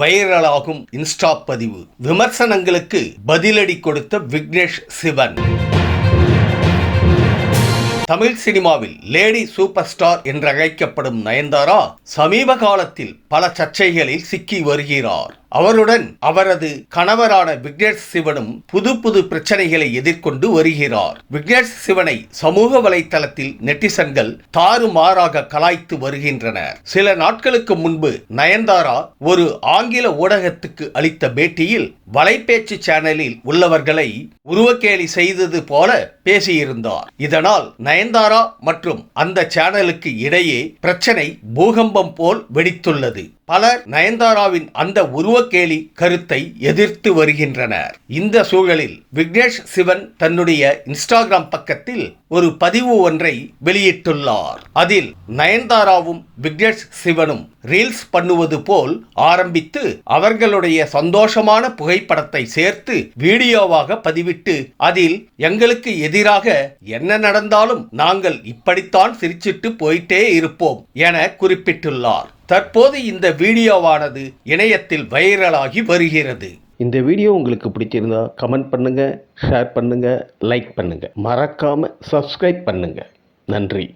வைரலாகும் Insta பதிவு. விமர்சனங்களுக்கு பதிலடி கொடுத்த விக்னேஷ் சிவன். தமிழ் சினிமாவில் லேடி சூப்பர் ஸ்டார் என்றழைக்கப்படும் நயன்தாரா சமீப காலத்தில் பல சர்ச்சைகளில் சிக்கி வருகிறார். அவருடன் அவரது கணவரான விக்னேஷ் சிவனும் புது புது பிரச்சனைகளை எதிர்கொண்டு வருகிறார். விக்னேஷ் சிவனை சமூக வலைத்தளத்தில் நெட்டிசன்கள் தாறுமாறாக கலாய்த்து வருகின்றனர். சில நாட்களுக்கு முன்பு நயன்தாரா ஒரு ஆங்கில ஊடகத்துக்கு அளித்த பேட்டியில் வலைப்பேச்சு சேனலில் உள்ளவர்களை உருவக்கேலி செய்தது போல பேசியிருந்தார். இதனால் நயன்தாரா மற்றும் அந்த சேனலுக்கு இடையே பிரச்சனை பூகம்பம் போல் வெடித்துள்ளது. பலர் நயன்தாராவின் அந்த உருவக்கேலி கருத்தை எதிர்த்து வருகின்றனர். இந்த சூழலில் விக்னேஷ் சிவன் தன்னுடைய இன்ஸ்டாகிராம் பக்கத்தில் ஒரு பதிவு ஒன்றை வெளியிட்டுள்ளார். அதில் நயன்தாராவும் விக்னேஷ் சிவனும் ரீல்ஸ் பண்ணுவது போல் ஆரம்பித்து அவர்களுடைய சந்தோஷமான புகைப்படத்தை சேர்த்து வீடியோவாக பதிவிட்டு அதில் எங்களுக்கு எதிராக என்ன நடந்தாலும் நாங்கள் இப்படித்தான் சிரிச்சிட்டு போயிட்டே இருப்போம் என குறிப்பிட்டுள்ளார். தற்போது இந்த வீடியோவானது இணையத்தில் வைரலாகி வருகிறது. இந்த வீடியோ உங்களுக்கு பிடிச்சிருந்தா கமெண்ட் பண்ணுங்க, ஷேர் பண்ணுங்க, லைக் பண்ணுங்க. மறக்காம சப்ஸ்கிரைப் பண்ணுங்க. நன்றி.